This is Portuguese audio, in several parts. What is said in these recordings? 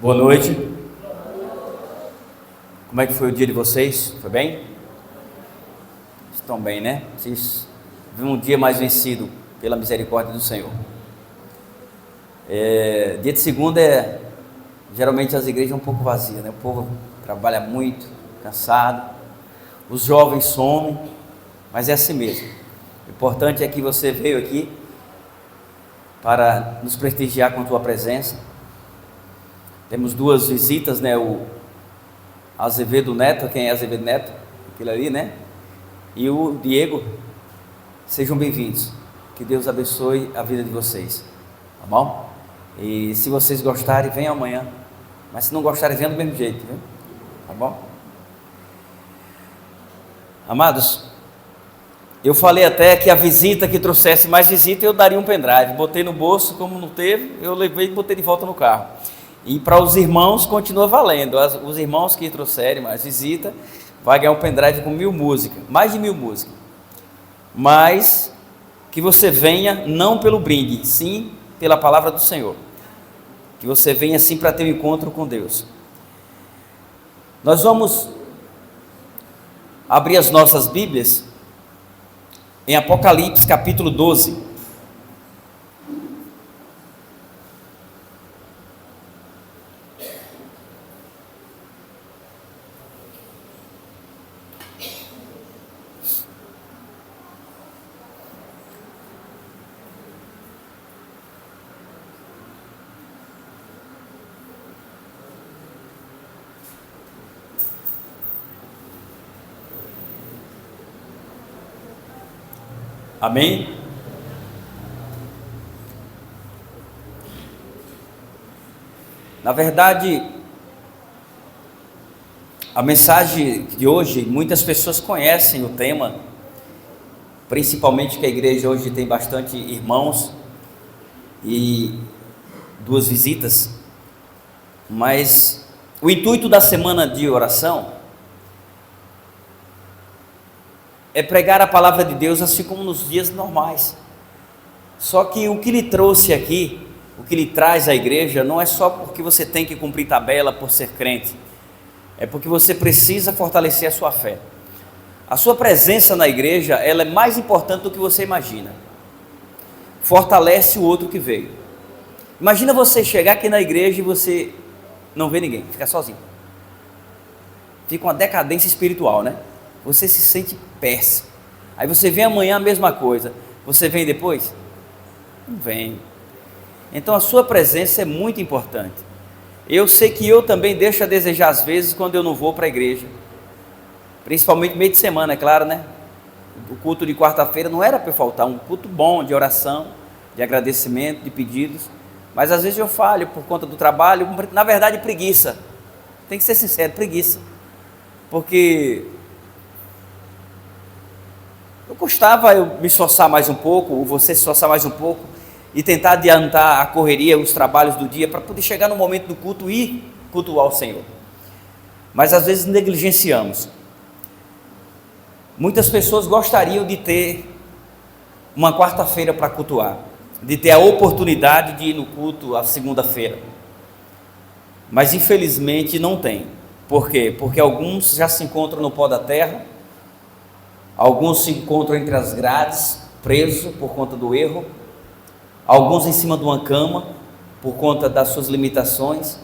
Boa noite. Como é que foi o dia de vocês? Foi bem? Estão bem, né? Vocês viram um dia mais vencido pela misericórdia do Senhor. Dia de segunda geralmente as igrejas são um pouco vazias, né? O povo trabalha muito, cansado, os jovens somem, mas é assim mesmo. O importante é que você veio aqui para nos prestigiar com a tua presença. Temos duas visitas, né? O Azevedo Neto, quem é Azevedo Neto? Aquele ali, né? E o Diego. Sejam bem-vindos. Que Deus abençoe a vida de vocês, tá bom? E se vocês gostarem, venham amanhã. Mas se não gostarem, venham do mesmo jeito, viu? Tá bom? Amados, eu falei até que a visita que trouxesse mais visita, eu daria um pendrive. Botei no bolso, como não teve, eu levei e botei de volta no carro. E para os irmãos continua valendo. Os irmãos que trouxerem mais visita, vai ganhar um pendrive com 1000 músicas, mais de 1000 músicas. Mas que você venha não pelo brinde, sim pela palavra do Senhor. Que você venha sim para ter um encontro com Deus. Nós vamos abrir as nossas Bíblias em Apocalipse capítulo 12. Amém? Na verdade, a mensagem de hoje, muitas pessoas conhecem o tema, principalmente que a igreja hoje tem bastante irmãos e duas visitas, mas o intuito da semana de oração é pregar a palavra de Deus assim como nos dias normais. Só que o que lhe trouxe aqui, o que lhe traz à igreja, não é só porque você tem que cumprir tabela por ser crente, é porque você precisa fortalecer a sua fé. A sua presença na igreja, ela é mais importante do que você imagina. Fortalece o outro que veio. Imagina você chegar aqui na igreja e você não vê ninguém, fica sozinho. Fica uma decadência espiritual, né? Você se sente péssimo. Aí você vem amanhã a mesma coisa. Você vem depois? Não vem. Então a sua presença é muito importante. Eu sei que eu também deixo a desejar às vezes quando eu não vou para a igreja. Principalmente meio de semana, é claro, né? O culto de quarta-feira não era para eu faltar. Um culto bom de oração, de agradecimento, de pedidos. Mas às vezes eu falho por conta do trabalho. Na verdade, preguiça. Tem que ser sincero, preguiça. Porque eu gostava eu me esforçar mais um pouco, ou você se esforçar mais um pouco, e tentar adiantar a correria, os trabalhos do dia, para poder chegar no momento do culto e cultuar o Senhor. Mas às vezes negligenciamos. Muitas pessoas gostariam de ter uma quarta-feira para cultuar, de ter a oportunidade de ir no culto a segunda-feira. Mas infelizmente não tem. Por quê? Porque alguns já se encontram no pó da terra, alguns se encontram entre as grades, presos por conta do erro, alguns em cima de uma cama, por conta das suas limitações,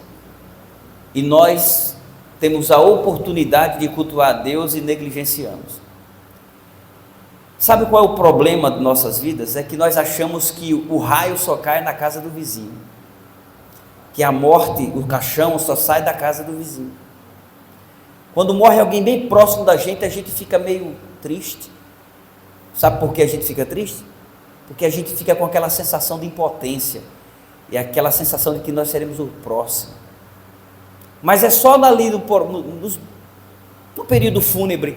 e nós temos a oportunidade de cultuar a Deus e negligenciamos. Sabe qual é o problema de nossas vidas? É que nós achamos que o raio só cai na casa do vizinho, que a morte, o caixão só sai da casa do vizinho. Quando morre alguém bem próximo da gente, a gente fica meio triste. Sabe por que a gente fica triste? Porque a gente fica com aquela sensação de impotência e aquela sensação de que nós seremos o próximo. Mas é só ali no período fúnebre,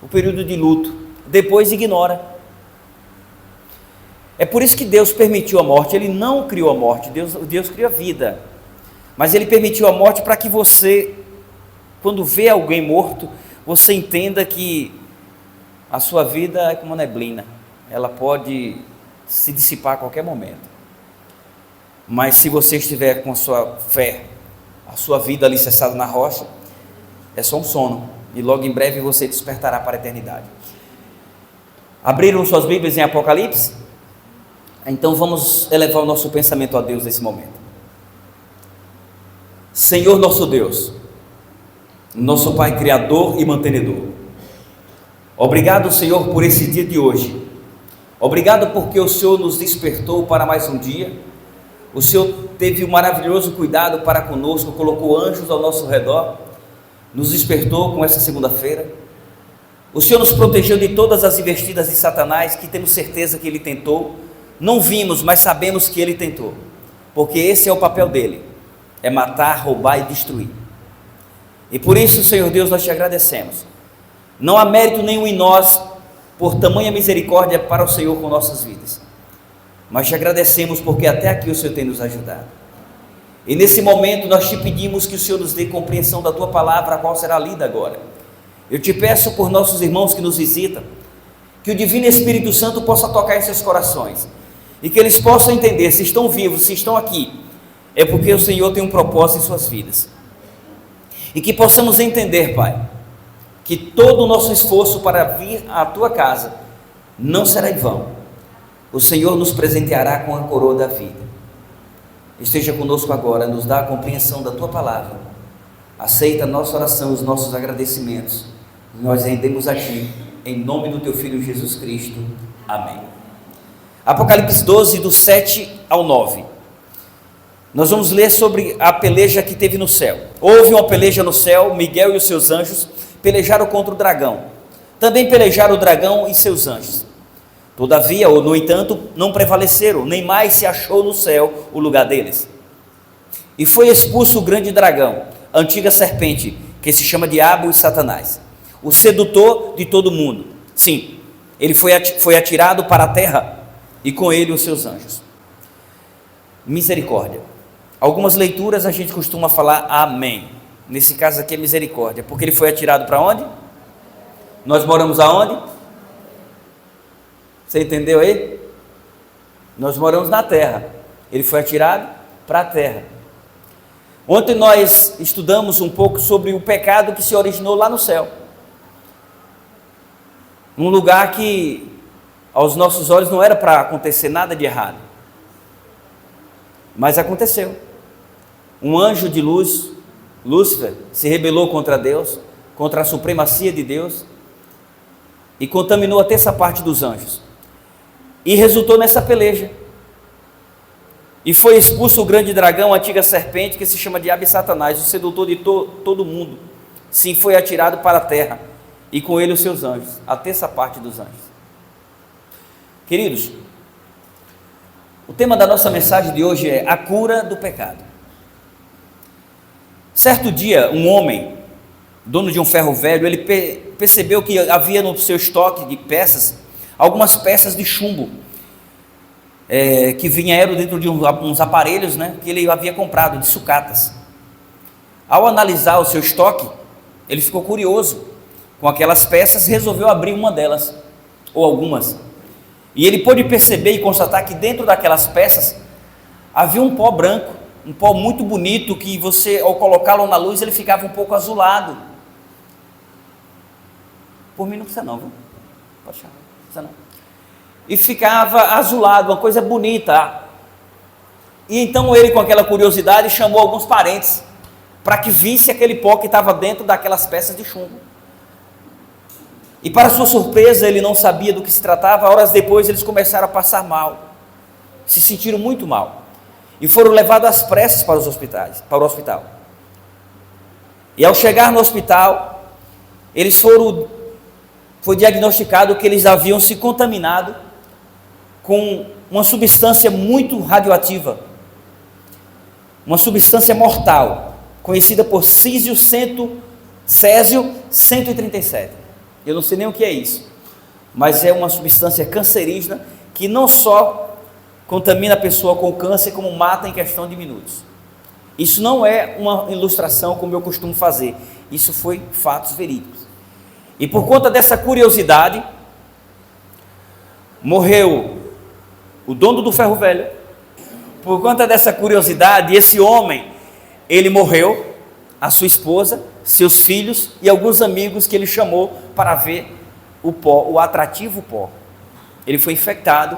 o período de luto. Depois ignora. É por isso que Deus permitiu a morte. Ele não criou a morte, Deus criou a vida. Mas Ele permitiu a morte para que você, quando vê alguém morto, você entenda que a sua vida é como uma neblina, ela pode se dissipar a qualquer momento. Mas se você estiver com a sua fé, a a sua vida alicerçada na rocha é só um sono, e logo em breve você despertará para a eternidade. Abriram suas Bíblias em Apocalipse? Então vamos elevar o nosso pensamento a Deus nesse momento. Senhor nosso Deus, nosso Pai Criador e Mantenedor, obrigado, Senhor, por esse dia de hoje. Obrigado porque o Senhor nos despertou para mais um dia. O Senhor teve um maravilhoso cuidado para conosco, colocou anjos ao nosso redor, nos despertou com essa segunda-feira. O Senhor nos protegeu de todas as investidas de Satanás, que temos certeza que ele tentou. Não vimos, mas sabemos que ele tentou, porque esse é o papel dele, é matar, roubar e destruir. E por isso, Senhor Deus, nós te agradecemos. Não há mérito nenhum em nós, por tamanha misericórdia para o Senhor com nossas vidas, mas te agradecemos porque até aqui o Senhor tem nos ajudado. E nesse momento nós te pedimos que o Senhor nos dê compreensão da tua palavra, a qual será lida agora. Eu te peço por nossos irmãos que nos visitam, que o Divino Espírito Santo possa tocar em seus corações, e que eles possam entender, se estão vivos, se estão aqui, é porque o Senhor tem um propósito em suas vidas. E que possamos entender, Pai, que todo o nosso esforço para vir à tua casa não será em vão. O Senhor nos presenteará com a coroa da vida. Esteja conosco agora, nos dá a compreensão da tua palavra. Aceita a nossa oração, os nossos agradecimentos. Nós rendemos a ti, em nome do teu Filho Jesus Cristo. Amém. Apocalipse 12, do 7 ao 9. Nós vamos ler sobre a peleja que teve no céu. Houve uma peleja no céu, Miguel e os seus anjos pelejaram contra o dragão. Também pelejaram o dragão e seus anjos. Todavia, ou no entanto, não prevaleceram, nem mais se achou no céu o lugar deles. E foi expulso o grande dragão, a antiga serpente, que se chama Diabo e Satanás, o sedutor de todo mundo. Sim, ele foi atirado para a terra, e com ele os seus anjos. Misericórdia. Algumas leituras a gente costuma falar amém. Nesse caso aqui é misericórdia, porque ele foi atirado para onde? Nós moramos aonde? Você entendeu aí? Nós moramos na terra, ele foi atirado para a terra. Ontem nós estudamos um pouco sobre o pecado que se originou lá no céu, num lugar que aos nossos olhos não era para acontecer nada de errado, mas aconteceu. Um anjo de luz, Lúcifer, se rebelou contra Deus, contra a supremacia de Deus, e contaminou a terça parte dos anjos, e resultou nessa peleja, e foi expulso o grande dragão, a antiga serpente, que se chama Diabo e Satanás, o sedutor de todo mundo. Sim, foi atirado para a terra, e com ele os seus anjos, a terça parte dos anjos. Queridos, o tema da nossa mensagem de hoje é a cura do pecado. Certo dia, um homem, dono de um ferro velho, ele percebeu que havia no seu estoque de peças, algumas peças de chumbo, que vieram dentro de uns aparelhos, né, que ele havia comprado, de sucatas. Ao analisar o seu estoque, ele ficou curioso com aquelas peças, resolveu abrir uma delas, ou algumas, e ele pôde perceber e constatar que dentro daquelas peças havia um pó branco, um pó muito bonito, que você, ao colocá-lo na luz, ele ficava um pouco azulado. Por mim não precisa não, viu? Pode chamar, não precisa não. E ficava azulado, uma coisa bonita. E então ele, com aquela curiosidade, chamou alguns parentes para que visse aquele pó que estava dentro daquelas peças de chumbo. E para sua surpresa, ele não sabia do que se tratava. Horas depois eles começaram a passar mal, se sentiram muito mal, e foram levados às pressas para o hospital. E ao chegar no hospital, foi diagnosticado que eles haviam se contaminado com uma substância muito radioativa, uma substância mortal, conhecida por Césio 137. Eu não sei nem o que é isso, mas é uma substância cancerígena que não só contamina a pessoa com câncer, como mata em questão de minutos. Isso não é uma ilustração como eu costumo fazer, isso foi fatos verídicos. E por conta dessa curiosidade, morreu o dono do ferro velho. Por conta dessa curiosidade, esse homem ele morreu, a sua esposa, seus filhos e alguns amigos que ele chamou para ver o pó, o atrativo pó. Ele foi infectado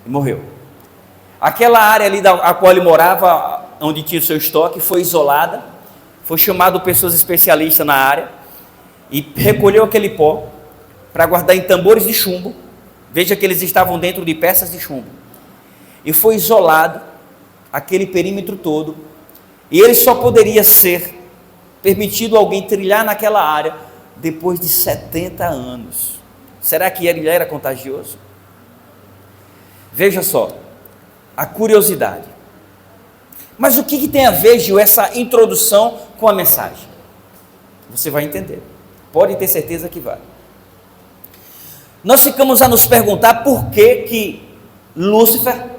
e morreu. Aquela área ali a qual ele morava, onde tinha o seu estoque, foi isolada, foi chamado pessoas especialistas na área e recolheu aquele pó para guardar em tambores de chumbo. Veja que eles estavam dentro de peças de chumbo. E foi isolado aquele perímetro todo, e ele só poderia ser permitido alguém trilhar naquela área depois de 70 anos. Será que ele era contagioso? Veja só, a curiosidade. Mas o que tem a ver, Gil, essa introdução com a mensagem? Você vai entender, pode ter certeza que vai. Nós ficamos a nos perguntar por que Lúcifer,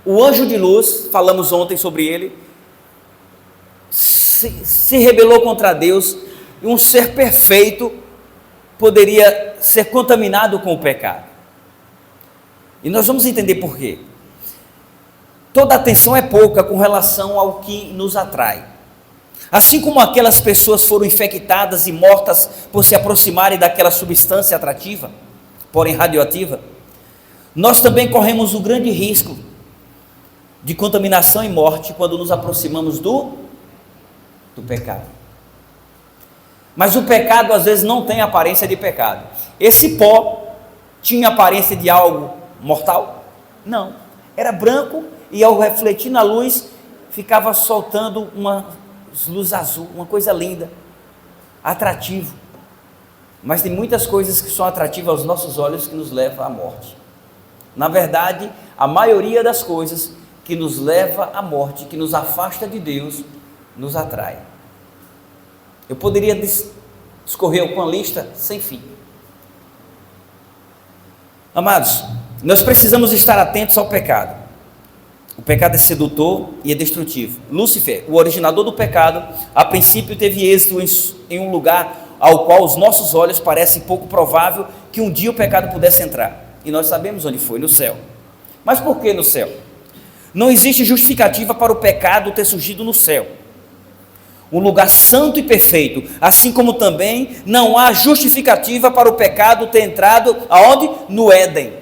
o anjo de luz, falamos ontem sobre ele, se rebelou contra Deus, e um ser perfeito poderia ser contaminado com o pecado. E nós vamos entender por quê. Toda atenção é pouca com relação ao que nos atrai. Assim como aquelas pessoas foram infectadas e mortas por se aproximarem daquela substância atrativa, porém radioativa, nós também corremos o grande risco de contaminação e morte quando nos aproximamos do pecado. Mas o pecado às vezes não tem aparência de pecado. Esse pó tinha aparência de algo mortal? Não, era branco e ao refletir na luz ficava soltando uma luz azul, uma coisa linda, atrativo. Mas tem muitas coisas que são atrativas aos nossos olhos que nos levam à morte. Na verdade, a maioria das coisas que nos leva à morte, que nos afasta de Deus, nos atrai. Eu poderia discorrer com uma lista sem fim. Amados, nós precisamos estar atentos ao pecado. O pecado é sedutor e é destrutivo. Lúcifer, o originador do pecado, a princípio teve êxito em um lugar ao qual os nossos olhos parecem pouco provável que um dia o pecado pudesse entrar. E nós sabemos onde foi, no céu. Mas por que no céu? Não existe justificativa para o pecado ter surgido no céu, um lugar santo e perfeito, assim como também não há justificativa para o pecado ter entrado aonde? No Éden,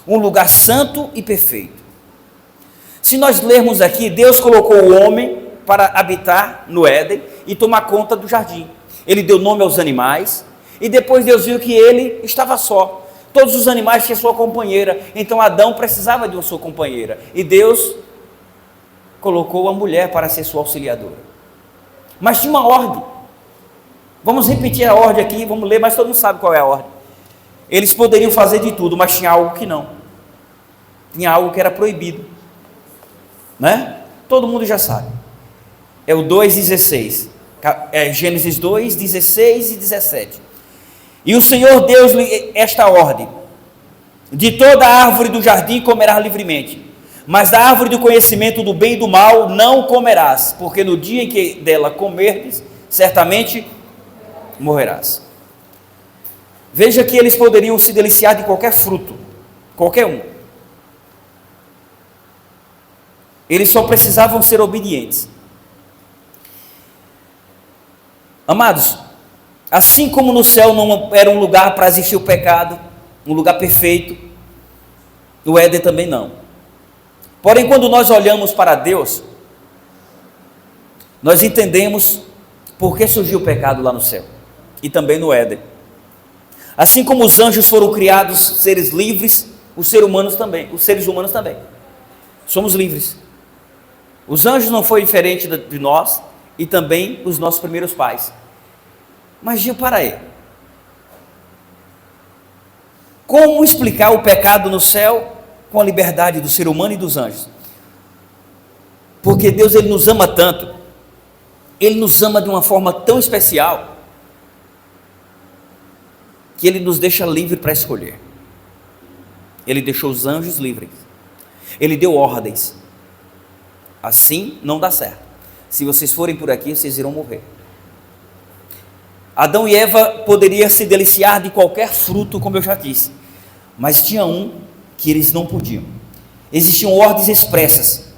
um lugar santo e perfeito. Se nós lermos aqui, Deus colocou o homem para habitar no Éden e tomar conta do jardim. Ele deu nome aos animais e depois Deus viu que ele estava só. Todos os animais tinham sua companheira, então Adão precisava de uma sua companheira e Deus colocou a mulher para ser sua auxiliadora. Mas tinha uma ordem. Vamos repetir a ordem aqui, vamos ler, mas todo mundo sabe qual é a ordem. Eles poderiam fazer de tudo, mas tinha algo que não. Tinha algo que era proibido, né? Todo mundo já sabe. É o 2,16. É Gênesis 2, 16 e 17. E o Senhor deu-lhe esta ordem: de toda árvore do jardim comerás livremente, mas da árvore do conhecimento do bem e do mal não comerás, porque no dia em que dela comerdes, certamente morrerás. Veja que eles poderiam se deliciar de qualquer fruto, qualquer um. Eles só precisavam ser obedientes. Amados, assim como no céu não era um lugar para existir o pecado, um lugar perfeito, o Éden também não. Porém, quando nós olhamos para Deus, nós entendemos por que surgiu o pecado lá no céu e também no Éden. Assim como os anjos foram criados seres livres, os seres humanos também. Somos livres. Os anjos não foi diferente de nós e também os nossos primeiros pais. Mas Gil, para aí. Como explicar o pecado no céu com a liberdade do ser humano e dos anjos? Porque Deus, Ele nos ama tanto, Ele nos ama de uma forma tão especial, que Ele nos deixa livre para escolher. Ele deixou os anjos livres, Ele deu ordens. Assim não dá certo. Se vocês forem por aqui, vocês irão morrer. Adão e Eva poderiam se deliciar de qualquer fruto, como eu já disse, mas tinha um que eles não podiam. Existiam ordens expressas.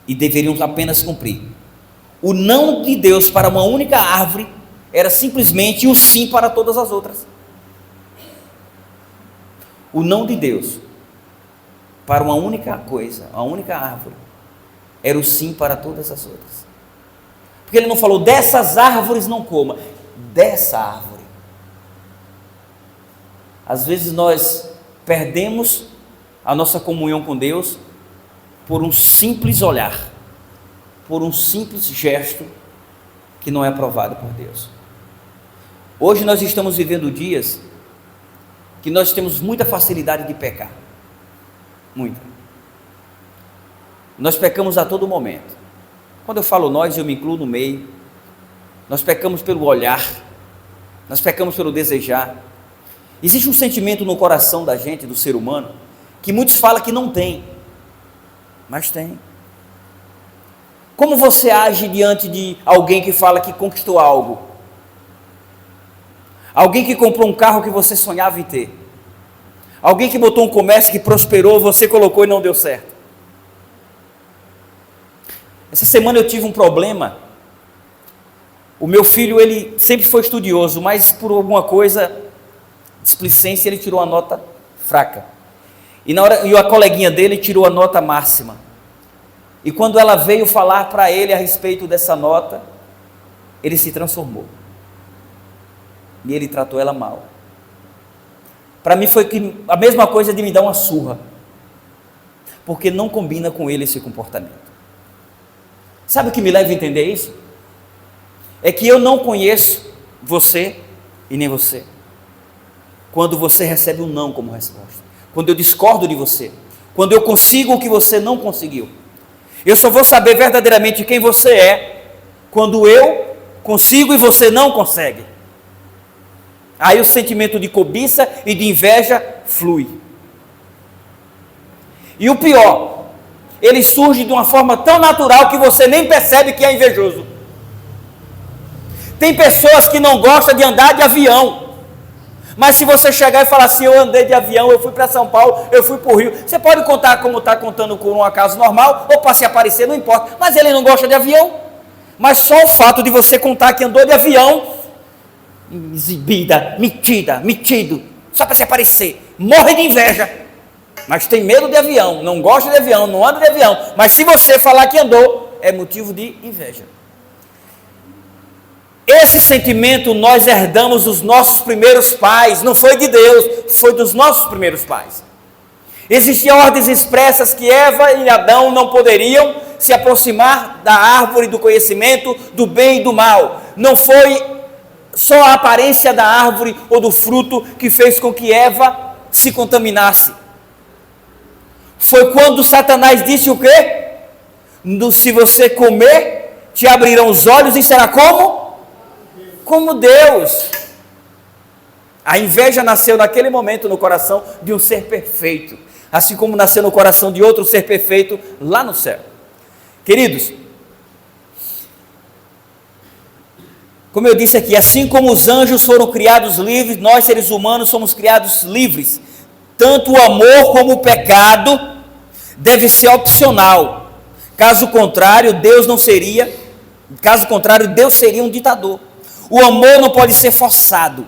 e deveriam apenas cumprir. O não de Deus para uma única árvore era simplesmente o sim para todas as outras. O não de Deus para uma única coisa, uma única árvore, era o sim para todas as outras. Porque ele não falou, dessas árvores não coma, dessa árvore. Às vezes nós perdemos a nossa comunhão com Deus por um simples olhar, por um simples gesto que não é aprovado por Deus. Hoje nós estamos vivendo dias que nós temos muita facilidade de pecar, muita. Nós pecamos a todo momento. Quando eu falo nós, eu me incluo no meio. Nós pecamos pelo olhar, nós pecamos pelo desejar. Existe um sentimento no coração da gente, do ser humano, que muitos falam que não tem, mas tem. Como você age diante de alguém que fala que conquistou algo? Alguém que comprou um carro que você sonhava em ter? Alguém que botou um comércio que prosperou, você colocou e não deu certo? Essa semana eu tive um problema. O meu filho, ele sempre foi estudioso, mas por alguma coisa, displicência, ele tirou a nota fraca. E a coleguinha dele tirou a nota máxima. E quando ela veio falar para ele a respeito dessa nota, ele se transformou. E ele tratou ela mal. Para mim foi a mesma coisa de me dar uma surra. Porque não combina com ele esse comportamento. Sabe o que me leva a entender isso? É que eu não conheço você e nem você. Quando você recebe um não como resposta. Quando eu discordo de você. Quando eu consigo o que você não conseguiu. Eu só vou saber verdadeiramente quem você é quando eu consigo e você não consegue. Aí o sentimento de cobiça e de inveja flui. E o pior, ele surge de uma forma tão natural que você nem percebe que é invejoso. Tem pessoas que não gostam de andar de avião. Mas se você chegar e falar assim, eu andei de avião, eu fui para São Paulo, eu fui para o Rio, você pode contar como está contando com um acaso normal, ou para se aparecer, não importa, mas ele não gosta de avião. Mas só o fato de você contar que andou de avião, exibida, metido, só para se aparecer, morre de inveja, mas tem medo de avião, não gosta de avião, não anda de avião, mas se você falar que andou, é motivo de inveja. Esse sentimento nós herdamos dos nossos primeiros pais, não foi de Deus, foi dos nossos primeiros pais. Existiam ordens expressas que Eva e Adão não poderiam se aproximar da árvore do conhecimento do bem e do mal. Não foi só a aparência da árvore ou do fruto que fez com que Eva se contaminasse. Foi quando Satanás disse o quê? Se você comer, te abrirão os olhos e será como? Como Deus. A inveja nasceu naquele momento no coração de um ser perfeito, assim como nasceu no coração de outro ser perfeito lá no céu. Queridos, como eu disse aqui, assim como os anjos foram criados livres, nós seres humanos somos criados livres. Tanto o amor como o pecado deve ser opcional. Caso contrário, Deus seria um ditador. O amor não pode ser forçado.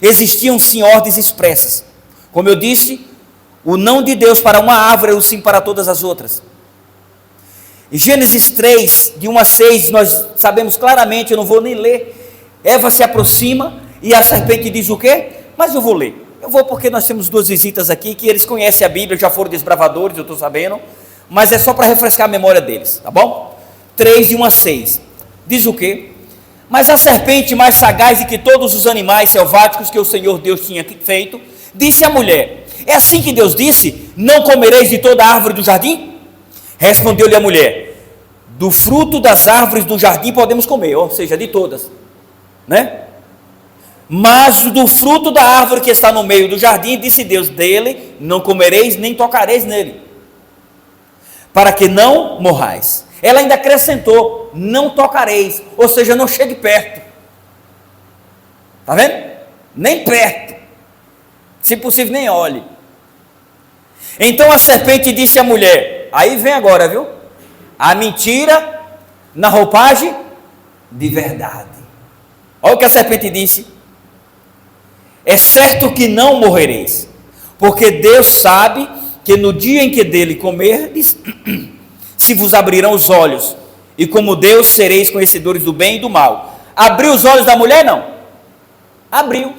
Existiam sim ordens expressas. Como eu disse, o não de Deus para uma árvore é o sim para todas as outras. Em Gênesis 3, de 1 a 6, nós sabemos claramente, eu não vou nem ler. Eva se aproxima e a serpente diz o quê? Mas eu vou ler. Eu vou porque nós temos duas visitas aqui que eles conhecem a Bíblia, já foram desbravadores, eu estou sabendo. Mas é só para refrescar a memória deles, tá bom? 3, de 1 a 6. Diz o quê? Mas a serpente, mais sagaz do que todos os animais selváticos que o Senhor Deus tinha feito, disse à mulher: é assim que Deus disse, não comereis de toda a árvore do jardim? Respondeu-lhe a mulher: do fruto das árvores do jardim podemos comer, ou seja, de todas, né? Mas do fruto da árvore que está no meio do jardim, disse Deus, dele não comereis nem tocareis nele, para que não morrais. Ela ainda acrescentou, não tocareis, ou seja, não chegue perto. Está vendo? Nem perto. Se possível, nem olhe. Então a serpente disse à mulher, aí vem agora, viu? a mentira na roupagem de verdade. Olha o que a serpente disse: é certo que não morrereis, porque Deus sabe que no dia em que dele comerdes, se vos abrirão os olhos, e como Deus sereis conhecedores do bem e do mal. Abriu os olhos da mulher? Não. Abriu.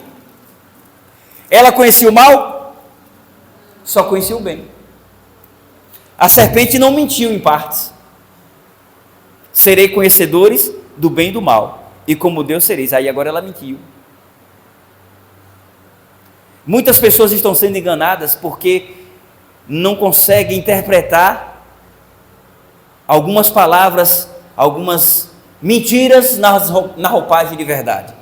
Ela conhecia o mal? Só conhecia o bem. A serpente não mentiu em partes. Serei conhecedores do bem e do mal, e como Deus sereis. Aí agora ela mentiu. Muitas pessoas estão sendo enganadas porque não conseguem interpretar algumas palavras, algumas mentiras na roupagem de verdade.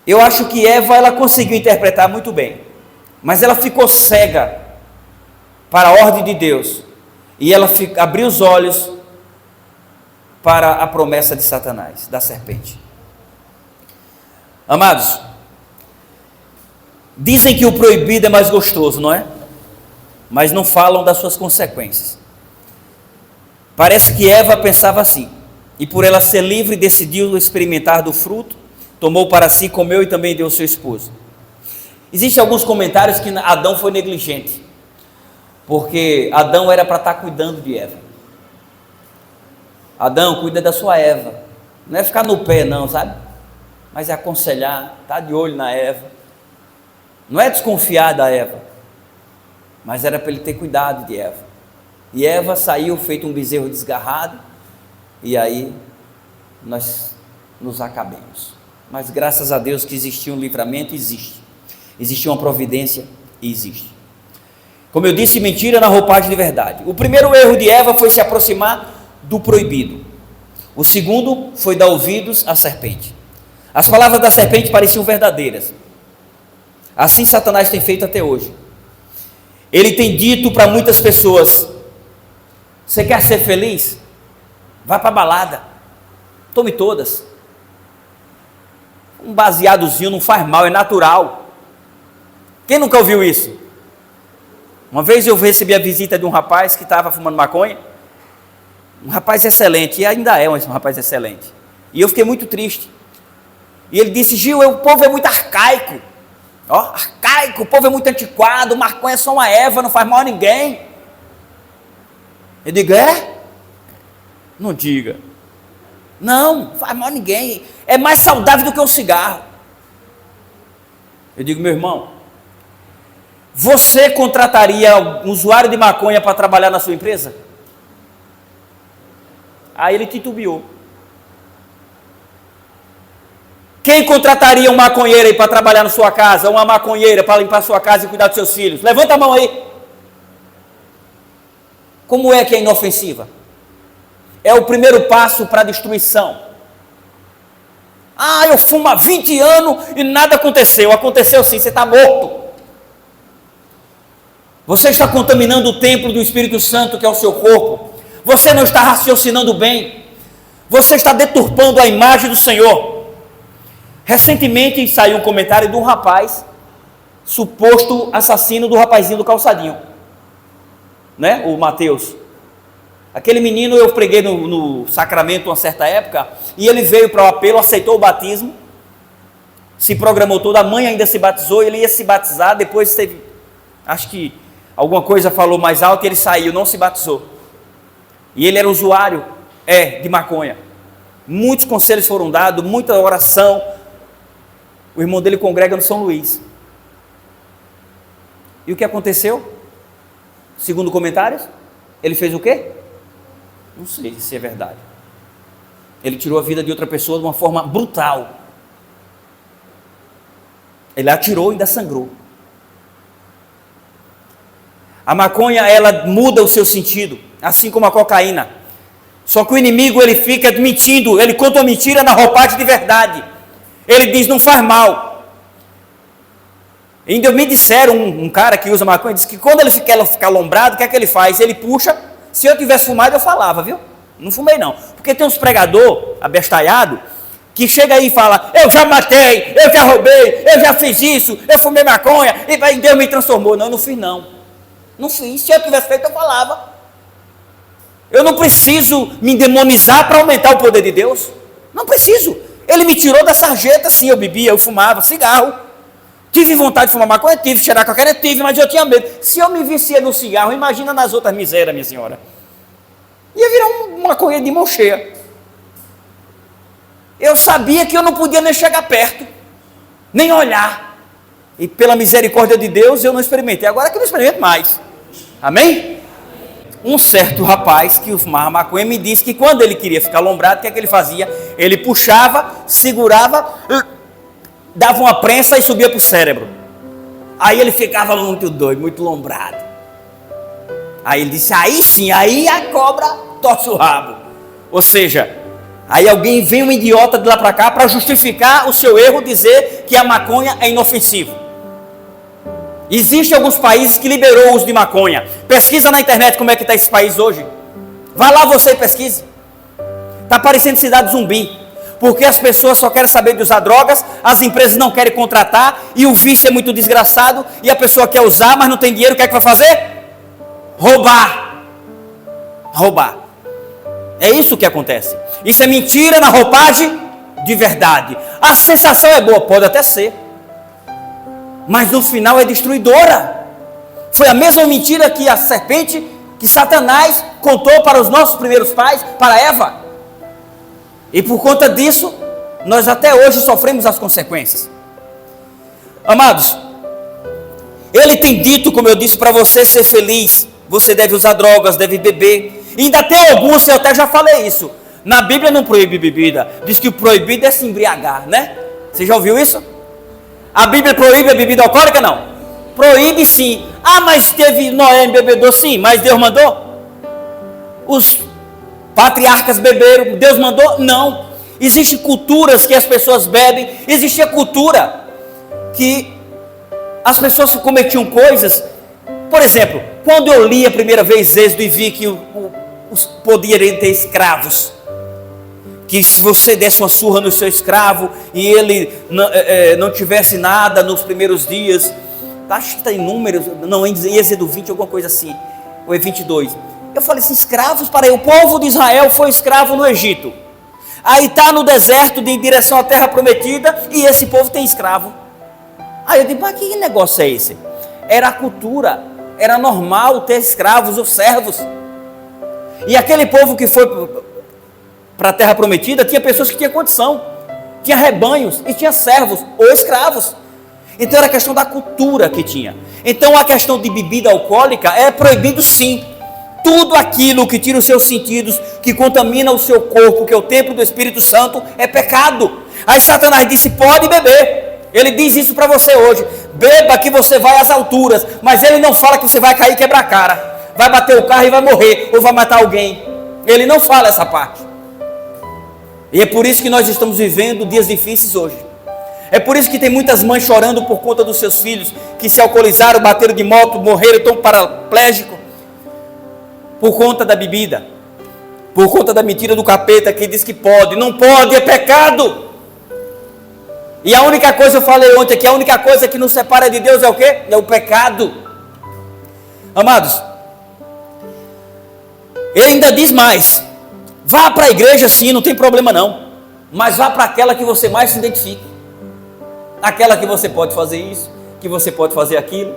Eu acho que Eva, ela conseguiu interpretar muito bem, mas ela ficou cega para a ordem de Deus, e ela abriu os olhos para a promessa de Satanás, da serpente. Amados, dizem que o proibido é mais gostoso, não é? Mas não falam das suas consequências. Parece que Eva pensava assim, e por ela ser livre, decidiu experimentar do fruto, tomou para si, comeu e também deu ao seu esposo. Existem alguns comentários que Adão foi negligente, porque Adão era para estar cuidando de Eva. Adão, cuida da sua Eva, não é ficar no pé não, sabe? Mas é aconselhar, estar de olho na Eva, não é desconfiar da Eva, mas era para ele ter cuidado de Eva. E Eva saiu feito um bezerro desgarrado, e aí nós nos acabemos. Mas graças a Deus que existia um livramento, existe uma providência, e existe. Como eu disse, mentira na roupagem de verdade. O primeiro erro de Eva foi se aproximar do proibido. O segundo foi dar ouvidos à serpente. As palavras da serpente pareciam verdadeiras. Assim Satanás tem feito até hoje. Ele tem dito para muitas pessoas: você quer ser feliz? Vá para a balada, tome todas. Um baseadozinho não faz mal, é natural. Quem nunca ouviu isso? Uma vez eu recebi a visita de um rapaz que estava fumando maconha, um rapaz excelente, e ainda é um rapaz excelente, e eu fiquei muito triste, e ele disse: Gil, o povo é muito arcaico, arcaico, o povo é muito antiquado, maconha é só uma erva, não faz mal a ninguém. Eu digo: é? Não diga. Não faz mal a ninguém, é mais saudável do que um cigarro. Eu digo: meu irmão, você contrataria um usuário de maconha para trabalhar na sua empresa? Aí ele titubeou. Quem contrataria um maconheiro aí para trabalhar na sua casa, uma maconheira para limpar a sua casa e cuidar dos seus filhos? Levanta a mão aí. Como é que é inofensiva? É o primeiro passo para a destruição. Eu fumo há 20 anos e nada aconteceu. Aconteceu sim, você está morto. Você está contaminando o templo do Espírito Santo, que é o seu corpo. Você não está raciocinando bem. Você está deturpando a imagem do Senhor. Recentemente saiu um comentário de um rapaz, suposto assassino do rapazinho do calçadinho, né? O Mateus. Aquele menino eu preguei no sacramento uma certa época, e ele veio para o apelo, aceitou o batismo, se programou toda, a mãe ainda se batizou, ele ia se batizar, depois teve, acho que alguma coisa falou mais alto e ele saiu, não se batizou. E ele era usuário, de maconha. Muitos conselhos foram dados, muita oração. O irmão dele congrega no São Luís. E o que aconteceu? Segundo comentários, ele fez o quê? Não sei se é verdade. Ele tirou a vida de outra pessoa de uma forma brutal. Ele atirou e ainda sangrou. A maconha, ela muda o seu sentido, assim como a cocaína. Só que o inimigo, ele fica mentindo, ele conta uma mentira na roupagem de verdade. Ele diz: não faz mal. Ainda me disseram, um cara que usa maconha, disse que quando ele fica alombrado, o que é que ele faz? Ele puxa. Se eu tivesse fumado, eu falava, viu? Não fumei não. Porque tem uns pregador abestalhado que chega aí e fala: eu já matei, eu já roubei, eu já fiz isso, eu fumei maconha, e Deus me transformou. Não, eu não fiz não. Não fiz. Se eu tivesse feito, eu falava. Eu não preciso me demonizar para aumentar o poder de Deus. Não preciso. Ele me tirou da sarjeta, sim, eu bebia, eu fumava cigarro. Tive vontade de fumar maconha, tive, cheirar cocaína, tive, mas eu tinha medo. Se eu me vicia no cigarro, imagina nas outras misérias, minha senhora. Ia virar uma maconha de mão cheia. Eu sabia que eu não podia nem chegar perto, nem olhar. E pela misericórdia de Deus, eu não experimentei. Agora que eu não experimento mais. Amém? Um certo rapaz que fumava maconha me disse que quando ele queria ficar lombrado, o que é que ele fazia? Ele puxava, segurava, dava uma prensa e subia para o cérebro. Aí ele ficava muito doido, muito lombrado. Aí ele disse, aí sim, aí a cobra torce o rabo. Ou seja, aí alguém vem um idiota de lá para cá para justificar o seu erro, dizer que a maconha é inofensiva. Existem alguns países que liberou o uso de maconha. Pesquisa na internet como é que está esse país hoje. Vá lá você e pesquise. Está parecendo cidade zumbi. Porque as pessoas só querem saber de usar drogas, as empresas não querem contratar, e o vício é muito desgraçado, e a pessoa quer usar, mas não tem dinheiro, o que é que vai fazer? Roubar. Roubar. É isso que acontece. Isso é mentira na roupagem de verdade. A sensação é boa, pode até ser, mas no final é destruidora. Foi a mesma mentira que a serpente, que Satanás contou para os nossos primeiros pais, para Eva. E por conta disso, nós até hoje sofremos as consequências. Amados, ele tem dito, como eu disse, para você ser feliz, você deve usar drogas, deve beber. E ainda tem alguns, eu até já falei isso. Na Bíblia não proíbe bebida, diz que o proibido é se embriagar, né? Você já ouviu isso? A Bíblia proíbe a bebida alcoólica? Não. Proíbe sim. Ah, mas teve Noé bebedor? Sim, mas Deus mandou? Os patriarcas beberam, Deus mandou? Não. Existem culturas que as pessoas bebem. Existia cultura que as pessoas cometiam coisas. Por exemplo, quando eu li a primeira vez Êxodo e vi que os poderiam ter escravos, que se você desse uma surra no seu escravo e ele não tivesse nada nos primeiros dias, acho que está em Números, não, em Êxodo 20, alguma coisa assim, ou é 22. Eu falei assim, escravos, para aí, o povo de Israel foi escravo no Egito, aí está no deserto em direção à terra prometida, e esse povo tem escravo. Aí eu digo, mas que negócio é esse? Era a cultura, era normal ter escravos ou servos, e aquele povo que foi para a terra prometida, tinha pessoas que tinham condição, tinha rebanhos e tinha servos ou escravos. Então era a questão da cultura que tinha. Então a questão de bebida alcoólica é proibido sim. Tudo aquilo que tira os seus sentidos, que contamina o seu corpo, que é o templo do Espírito Santo, é pecado. Aí Satanás disse, pode beber. Ele diz isso para você hoje, beba que você vai às alturas, mas ele não fala que você vai cair e quebrar a cara, vai bater o carro e vai morrer, ou vai matar alguém. Ele não fala essa parte. E é por isso que nós estamos vivendo dias difíceis hoje. É por isso que tem muitas mães chorando por conta dos seus filhos, que se alcoolizaram, bateram de moto, morreram, estão paraplégicos, por conta da bebida, por conta da mentira do capeta, que diz que pode, não pode, é pecado. E a única coisa, eu falei ontem aqui, a única coisa que nos separa de Deus é o quê? É o pecado. Amados, ele ainda diz mais, vá para a igreja sim, não tem problema não, mas vá para aquela que você mais se identifique, aquela que você pode fazer isso, que você pode fazer aquilo.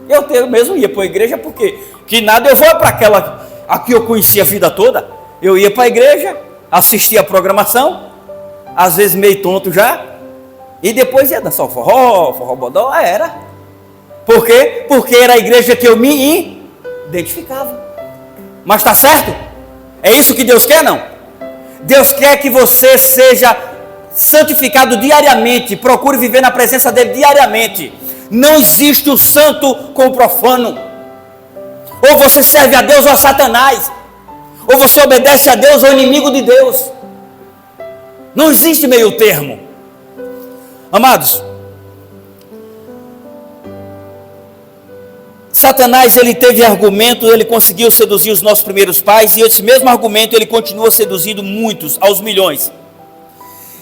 Eu mesmo ia para a igreja, porque que nada, eu vou para aquela a que eu conhecia a vida toda. Eu ia para a igreja, assistia a programação, às vezes meio tonto já, e depois ia dançar o forró bodó, era. Por quê? Porque era a igreja que eu me identificava. Mas está certo? É isso que Deus quer, não? Deus quer que você seja santificado diariamente, procure viver na presença dele diariamente. Não existe o santo com o profano. Ou você serve a Deus ou a Satanás, ou você obedece a Deus ou inimigo de Deus. Não existe meio termo. Amados, Satanás, ele teve argumento, ele conseguiu seduzir os nossos primeiros pais, e esse mesmo argumento ele continua seduzindo muitos, aos milhões.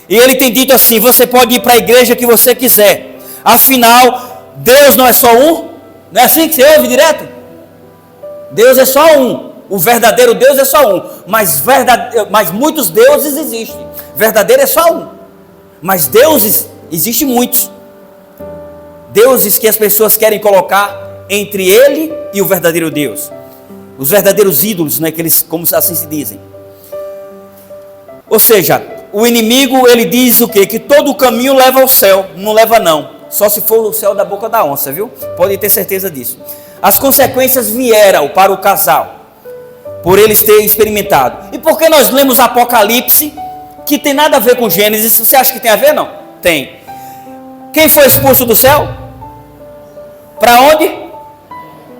E ele tem dito assim, você pode ir para a igreja que você quiser, afinal, Deus não é só um, não é assim que você ouve direto? Deus é só um, O verdadeiro Deus é só um. Mas muitos deuses existem. Verdadeiro é só um. Mas deuses, existem muitos. Deuses que as pessoas querem colocar entre ele e o verdadeiro Deus. Os verdadeiros ídolos, né, que eles, como assim se dizem. Ou seja, o inimigo, ele diz o quê? Que todo o caminho leva ao céu. Não leva não. Só se for o céu da boca da onça, viu? Pode ter certeza disso. As consequências vieram para o casal, por eles terem experimentado. E por que nós lemos Apocalipse, que tem nada a ver com Gênesis? Você acha que tem a ver? Não. Tem. Quem foi expulso do céu? Para onde?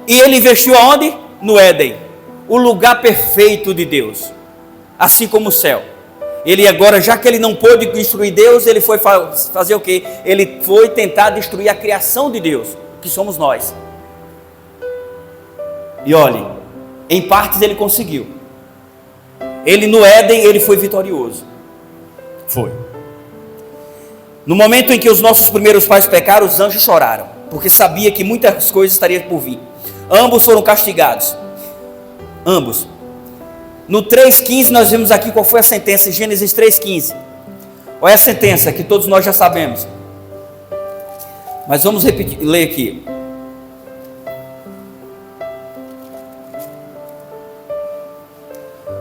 E ele investiu aonde? No Éden. O lugar perfeito de Deus. Assim como o céu. Ele agora, já que ele não pôde destruir Deus, ele foi fazer o quê? Ele foi tentar destruir a criação de Deus, que somos nós. E olhe, em partes ele conseguiu. Ele no Éden, ele foi vitorioso. Foi. No momento em que os nossos primeiros pais pecaram, os anjos choraram, porque sabia que muitas coisas estariam por vir. Ambos foram castigados. Ambos. No 3,15 nós vemos aqui qual foi a sentença, em Gênesis 3,15. Olha a sentença que todos nós já sabemos. Mas vamos repetir, ler aqui.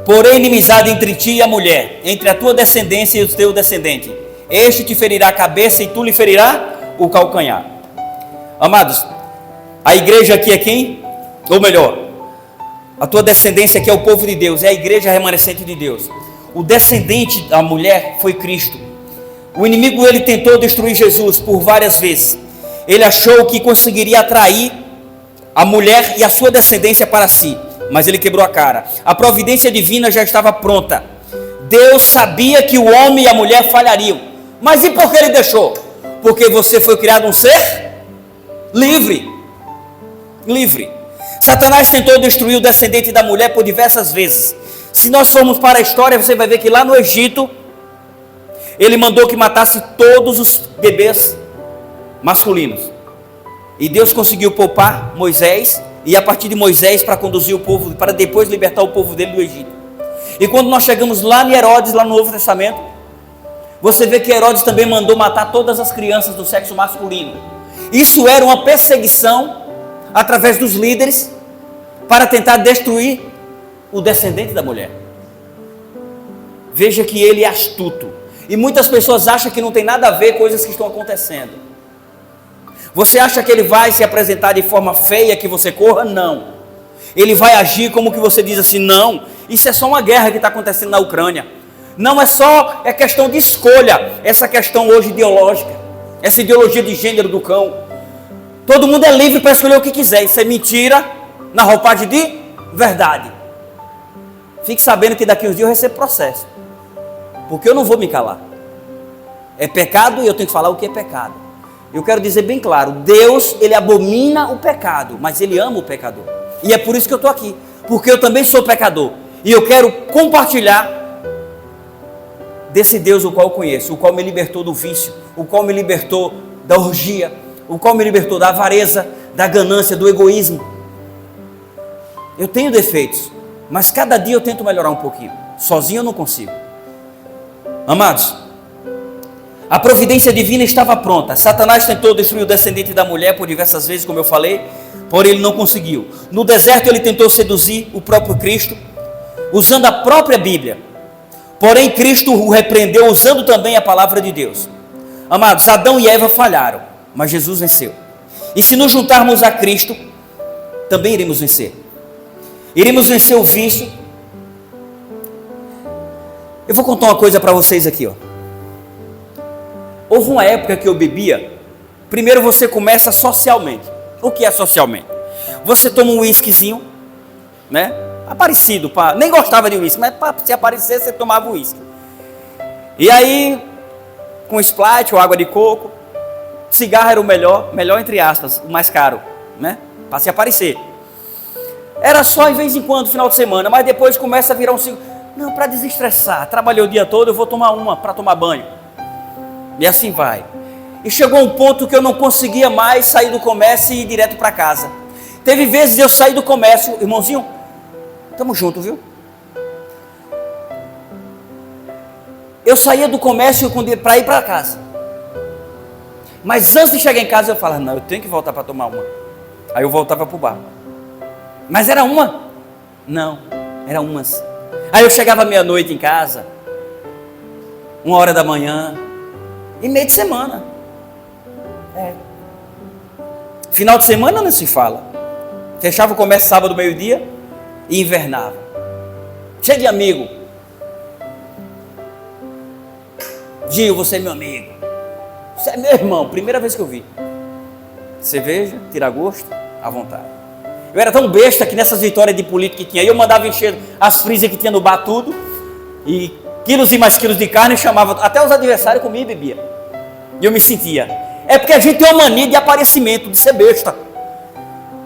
Porém, inimizade entre ti e a mulher, entre a tua descendência e o teu descendente. Este te ferirá a cabeça e tu lhe ferirá o calcanhar. Amados, a igreja aqui é quem? Ou melhor, a tua descendência aqui é o povo de Deus, é a igreja remanescente de Deus. O descendente da mulher foi Cristo. O inimigo, ele tentou destruir Jesus por várias vezes. Ele achou que conseguiria atrair a mulher e a sua descendência para si, mas ele quebrou a cara. A providência divina já estava pronta. Deus sabia que o homem e a mulher falhariam. Mas e por que ele deixou? Porque você foi criado um ser livre. Livre. Satanás tentou destruir o descendente da mulher por diversas vezes. Se nós formos para a história, você vai ver que lá no Egito, ele mandou que matasse todos os bebês masculinos. E Deus conseguiu poupar Moisés, e a partir de Moisés para conduzir o povo, para depois libertar o povo dele do Egito. E quando nós chegamos lá em Herodes, lá no Novo Testamento, você vê que Herodes também mandou matar todas as crianças do sexo masculino. Isso era uma perseguição através dos líderes para tentar destruir o descendente da mulher. Veja que ele é astuto. E muitas pessoas acham que não tem nada a ver coisas que estão acontecendo. Você acha que ele vai se apresentar de forma feia que você corra? Não. Ele vai agir como que você diz assim, não, isso é só uma guerra que está acontecendo na Ucrânia. Não é só, é questão de escolha, essa questão hoje ideológica, essa ideologia de gênero do cão. Todo mundo é livre para escolher o que quiser, isso é mentira na roupagem de verdade. Fique sabendo que daqui uns dias eu recebo processo, porque eu não vou me calar. É pecado e eu tenho que falar o que é pecado. Eu quero dizer bem claro, Deus, ele abomina o pecado, mas ele ama o pecador. E é por isso que eu estou aqui, porque eu também sou pecador. E eu quero compartilhar desse Deus o qual eu conheço, o qual me libertou do vício, o qual me libertou da orgia, o qual me libertou da avareza, da ganância, do egoísmo. Eu tenho defeitos, mas cada dia eu tento melhorar um pouquinho. Sozinho eu não consigo. Amados, a providência divina estava pronta. Satanás tentou destruir o descendente da mulher por diversas vezes, como eu falei, porém ele não conseguiu. No deserto ele tentou seduzir o próprio Cristo, usando a própria Bíblia. Porém Cristo o repreendeu usando também a palavra de Deus. Amados, Adão e Eva falharam, mas Jesus venceu. E se nos juntarmos a Cristo, também iremos vencer. Iremos vencer o vício. Eu vou contar uma coisa para vocês aqui, ó. Houve uma época que eu bebia. Primeiro você começa socialmente. O que é socialmente? Você toma um whiskyzinho, né? Aparecido, nem gostava de whisky, mas para se aparecer você tomava o whisky. E aí, com Sprite ou água de coco, cigarro era o melhor entre aspas, o mais caro, né? Para se aparecer. Era só em vez em quando, final de semana, mas depois começa a virar um cigarro. Não, para desestressar, trabalhei o dia todo, eu vou tomar uma para tomar banho. E assim vai. E chegou um ponto que eu não conseguia mais sair do comércio e ir direto para casa. Teve vezes eu saí do comércio, irmãozinho, Tamo junto, viu? Eu saía do comércio para ir para casa. Mas antes de chegar em casa eu falava, não, eu tenho que voltar para tomar uma. Aí eu voltava para o bar. Mas era uma? Não, era umas. Aí eu chegava meia-noite em casa, 1h da manhã, e meio de semana. Final de semana não se fala. Fechava o comércio sábado, meio-dia, e invernava. Cheio de amigo. Gil, você é meu amigo. Você é meu irmão, primeira vez que eu vi. Cerveja, tira gosto, à vontade. Eu era tão besta que nessas vitórias de política que tinha, eu mandava encher as freezer que tinha no bar tudo, e quilos e mais quilos de carne, chamava até os adversários, comia e bebia. E eu me sentia. É porque a gente tem uma mania de aparecimento, de ser besta,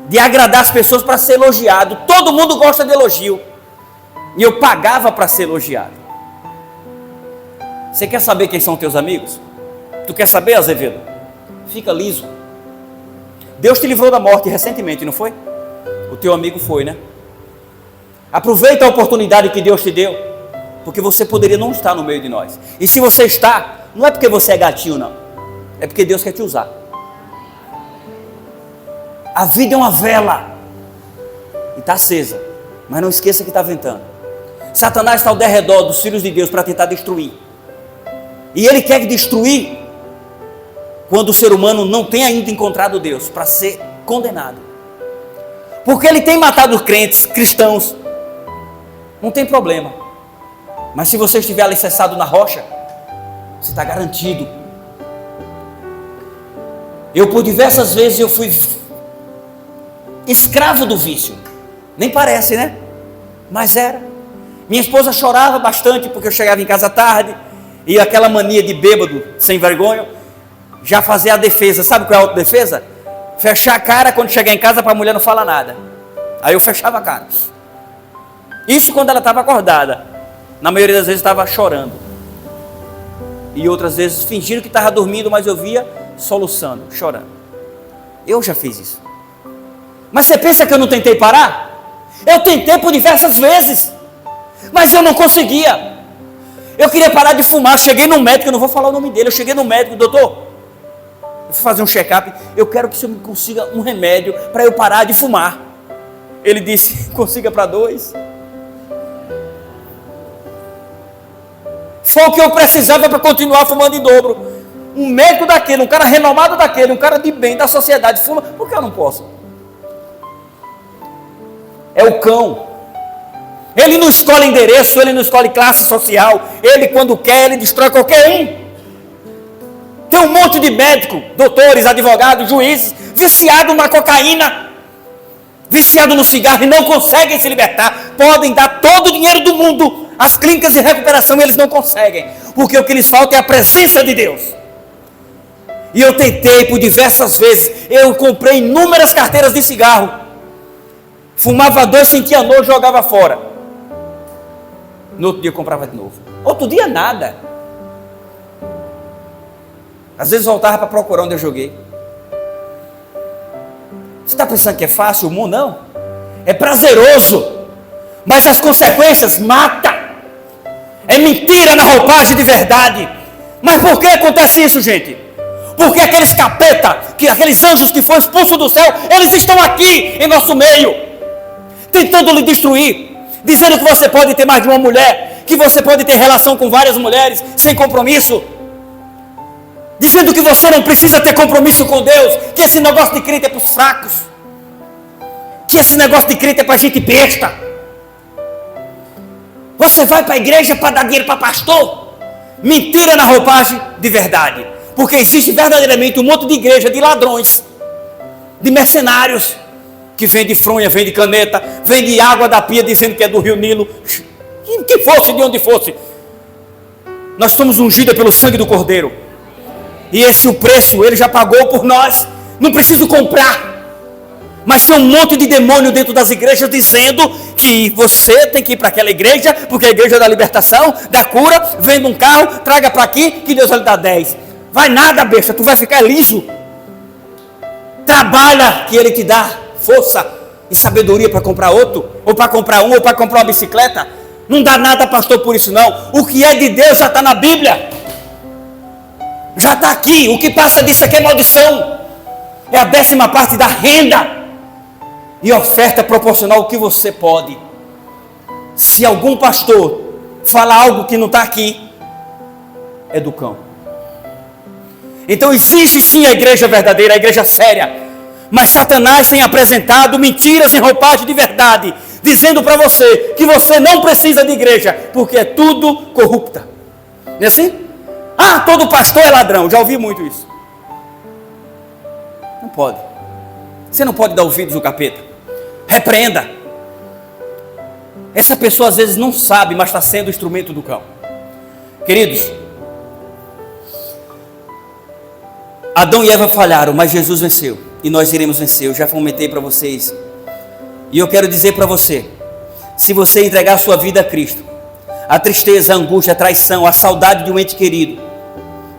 de agradar as pessoas para ser elogiado. Todo mundo gosta de elogio, e eu pagava para ser elogiado. Você quer saber quem são teus amigos? Tu quer saber, Azevedo? Fica liso. Deus te livrou da morte recentemente, não foi? O teu amigo foi, né? Aproveita a oportunidade que Deus te deu, porque você poderia não estar no meio de nós. E se você está, não é porque você é gatinho, não. É porque Deus quer te usar. A vida é uma vela e está acesa, mas não esqueça que está ventando. Satanás está ao derredor dos filhos de Deus para tentar destruir. E ele quer destruir quando o ser humano não tem ainda encontrado Deus para ser condenado. Porque ele tem matado crentes, cristãos. Não tem problema. Mas se você estiver alicerçado na rocha, você está garantido. Eu por diversas vezes eu fui escravo do vício. Nem parece, né? Mas era. Minha esposa chorava bastante porque eu chegava em casa tarde. E aquela mania de bêbado, sem vergonha, já fazer a defesa. Sabe qual é a autodefesa? Fechar a cara quando chegar em casa para a mulher não falar nada. Aí eu fechava a cara. Isso quando ela estava acordada. Na maioria das vezes estava chorando. E outras vezes fingindo que estava dormindo, mas eu via soluçando, chorando. Eu já fiz isso. Mas você pensa que eu não tentei parar? Eu tentei por diversas vezes, mas eu não conseguia. Eu queria parar de fumar, cheguei no médico, eu não vou falar o nome dele, eu cheguei no médico, doutor, eu fui fazer um check-up, eu quero que o senhor me consiga um remédio para eu parar de fumar. Ele disse, consiga para 2. Foi o que eu precisava para continuar fumando em dobro. Um médico daquele, um cara renomado daquele, um cara de bem da sociedade fuma, por que eu não posso? É o cão. Ele não escolhe endereço, ele não escolhe classe social, ele quando quer, ele destrói qualquer um. Tem um monte de médicos, doutores, advogados, juízes, viciados na cocaína, viciados no cigarro e não conseguem se libertar. Podem dar todo o dinheiro do mundo às clínicas de recuperação e eles não conseguem, porque o que lhes falta é a presença de Deus. E eu tentei por diversas vezes, eu comprei inúmeras carteiras de cigarro, fumava 2, sentia nojo, jogava fora. No outro dia eu comprava de novo. Outro dia nada. Às vezes voltava para procurar onde eu joguei. Você está pensando que é fácil o mundo? Não. É prazeroso. Mas as consequências matam. É mentira na roupagem de verdade. Mas por que acontece isso, gente? Porque aqueles capeta, aqueles anjos que foram expulsos do céu, eles estão aqui em nosso meio, tentando lhe destruir. Dizendo que você pode ter mais de uma mulher, que você pode ter relação com várias mulheres, sem compromisso. Dizendo que você não precisa ter compromisso com Deus, que esse negócio de crente é para os fracos, que esse negócio de crente é para gente besta. Você vai para a igreja para dar dinheiro para pastor? Mentira na roupagem de verdade. Porque existe verdadeiramente um monte de igreja de ladrões, de mercenários, que vende fronha, vende caneta, vende água da pia dizendo que é do Rio Nilo, que fosse de onde fosse. Nós somos ungidos pelo sangue do Cordeiro, e esse o preço, ele já pagou por nós, não preciso comprar. Mas tem um monte de demônio dentro das igrejas dizendo que você tem que ir para aquela igreja, porque a igreja da libertação, da cura, venda um carro, traga para aqui, que Deus vai lhe dar 10. Vai nada, besta, tu vai ficar liso. Trabalha que ele te dá força. e sabedoria para comprar outro, ou para comprar um, ou para comprar uma bicicleta. Não dá nada, pastor, por isso não. O que é de Deus já está na Bíblia. Já está aqui. O que passa disso aqui é maldição. É a 10ª parte da renda. E oferta proporcional ao que você pode. Se algum pastor falar algo que não está aqui, é do cão. Então existe sim a igreja verdadeira, a igreja séria. Mas Satanás tem apresentado mentiras em roupagem de verdade, dizendo para você que você não precisa de igreja, porque é tudo corrupta. Não é assim? Ah, todo pastor é ladrão. Já ouvi muito isso. Não pode. Você não pode dar ouvidos ao capeta. Repreenda. Essa pessoa às vezes não sabe, mas está sendo o instrumento do cão. Queridos, Adão e Eva falharam, mas Jesus venceu. E nós iremos vencer. Eu já fomentei para vocês. E eu quero dizer para você, se você entregar a sua vida a Cristo, a tristeza, a angústia, a traição, a saudade de um ente querido,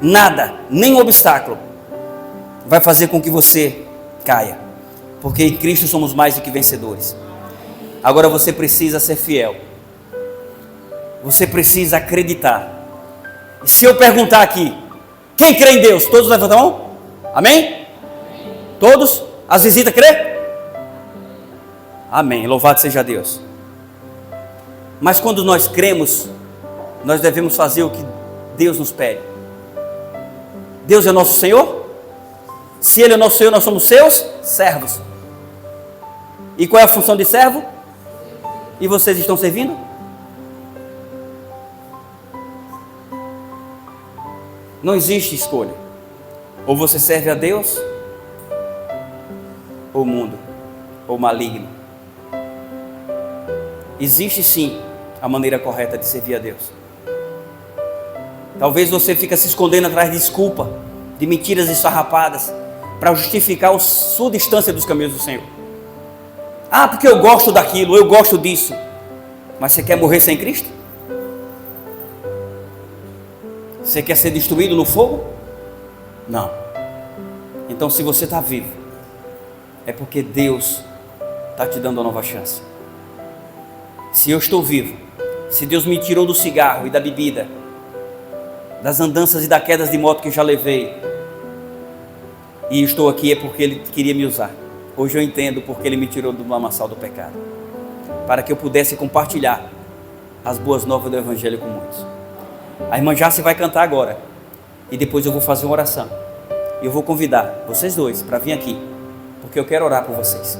nada, nem obstáculo, vai fazer com que você caia. Porque em Cristo somos mais do que vencedores. Agora você precisa ser fiel. Você precisa acreditar. E se eu perguntar aqui, quem crê em Deus? Todos levantam a mão? Amém? Todos? As visitas crê? Amém, louvado seja Deus. Mas quando nós cremos, nós devemos fazer o que Deus nos pede. Deus é nosso Senhor? Se Ele é nosso Senhor, nós somos seus servos. E qual é a função de servo? E vocês estão servindo? Não existe escolha. Ou você serve a Deus, ou o mundo, ou o maligno. Existe sim a maneira correta de servir a Deus. Talvez você fique se escondendo atrás de desculpa, de mentiras esfarrapadas, para justificar a sua distância dos caminhos do Senhor. Ah, porque eu gosto daquilo, eu gosto disso. Mas você quer morrer sem Cristo? Você quer ser destruído no fogo? Não. Então se você está vivo, é porque Deus está te dando uma nova chance. Se eu estou vivo, se Deus me tirou do cigarro e da bebida, das andanças e das quedas de moto que já levei, e estou aqui é porque Ele queria me usar. Hoje eu entendo porque Ele me tirou do lamaçal do pecado, para que eu pudesse compartilhar as boas novas do Evangelho com muitos. A irmã Jace vai cantar agora, e depois eu vou fazer uma oração. E eu vou convidar vocês dois para vir aqui, porque eu quero orar por vocês.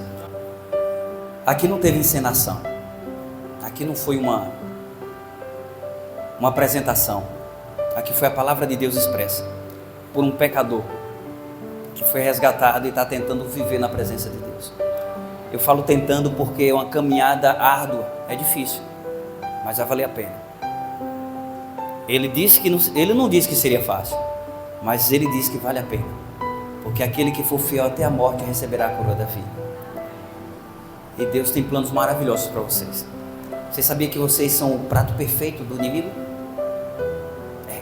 Aqui não teve encenação, aqui não foi uma apresentação, aqui foi a palavra de Deus expressa por um pecador que foi resgatado e está tentando viver na presença de Deus. Eu falo tentando porque é uma caminhada árdua, é difícil, mas vai valer a pena. Ele não disse que seria fácil, mas ele disse que vale a pena, porque aquele que for fiel até a morte receberá a coroa da vida. E Deus tem planos maravilhosos para vocês. Você sabia que vocês são o prato perfeito do inimigo? É,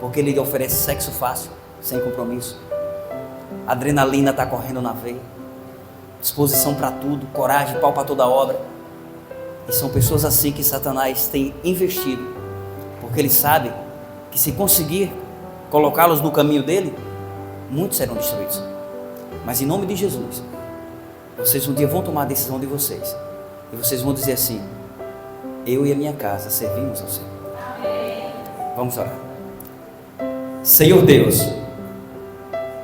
porque ele lhe oferece sexo fácil, sem compromisso. Adrenalina está correndo na veia, disposição para tudo, coragem, pau para toda obra. E são pessoas assim que Satanás tem investido, porque ele sabe que se conseguir colocá-los no caminho dele, muitos serão destruídos. Mas em nome de Jesus, vocês um dia vão tomar a decisão de vocês, e vocês vão dizer assim: eu e a minha casa servimos ao Senhor. Amém. Vamos orar. Senhor Deus,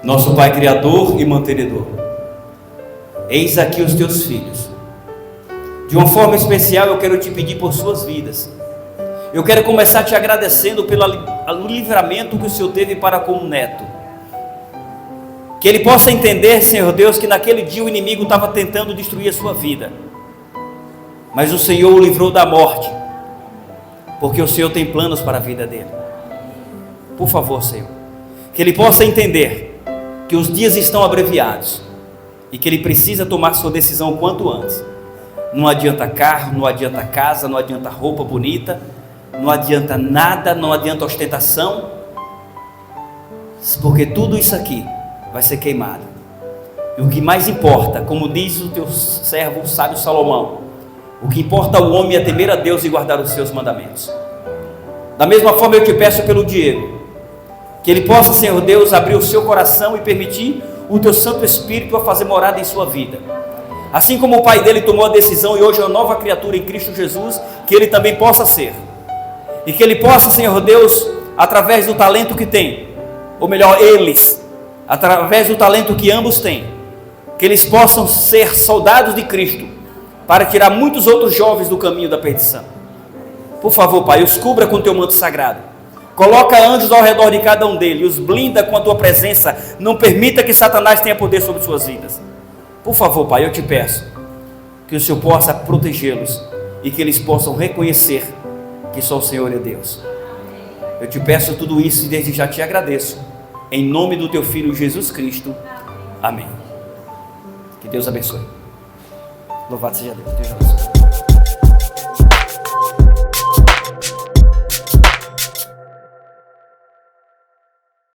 nosso Pai Criador e Mantenedor, eis aqui os teus filhos. De uma forma especial eu quero te pedir por suas vidas. Eu quero começar te agradecendo pelo livramento que o Senhor teve para com o neto. Que ele possa entender, Senhor Deus, que naquele dia o inimigo estava tentando destruir a sua vida, mas o Senhor o livrou da morte, porque o Senhor tem planos para a vida dele. Por favor, Senhor, que ele possa entender que os dias estão abreviados e que ele precisa tomar sua decisão o quanto antes. Não adianta carro, não adianta casa, não adianta roupa bonita, não adianta nada, não adianta ostentação, porque tudo isso aqui vai ser queimado. E o que mais importa, como diz o teu servo, o sábio Salomão, o que importa ao homem é temer a Deus e guardar os seus mandamentos. Da mesma forma eu te peço pelo Diego, que ele possa, Senhor Deus, abrir o seu coração e permitir o teu Santo Espírito a fazer morada em sua vida. Assim como o pai dele tomou a decisão e hoje é uma nova criatura em Cristo Jesus, que ele também possa ser. E que ele possa, Senhor Deus, através do talento que tem, ou melhor, eles, através do talento que ambos têm, que eles possam ser soldados de Cristo, para tirar muitos outros jovens do caminho da perdição. Por favor, Pai, os cubra com teu manto sagrado. Coloca anjos ao redor de cada um deles, os blinda com a tua presença. Não permita que Satanás tenha poder sobre suas vidas. Por favor, Pai, eu te peço que o Senhor possa protegê-los e que eles possam reconhecer que só o Senhor é Deus. Eu te peço tudo isso e desde já te agradeço. Em nome do teu Filho Jesus Cristo. Amém. Que Deus abençoe. Louvado seja Deus. Deus abençoe.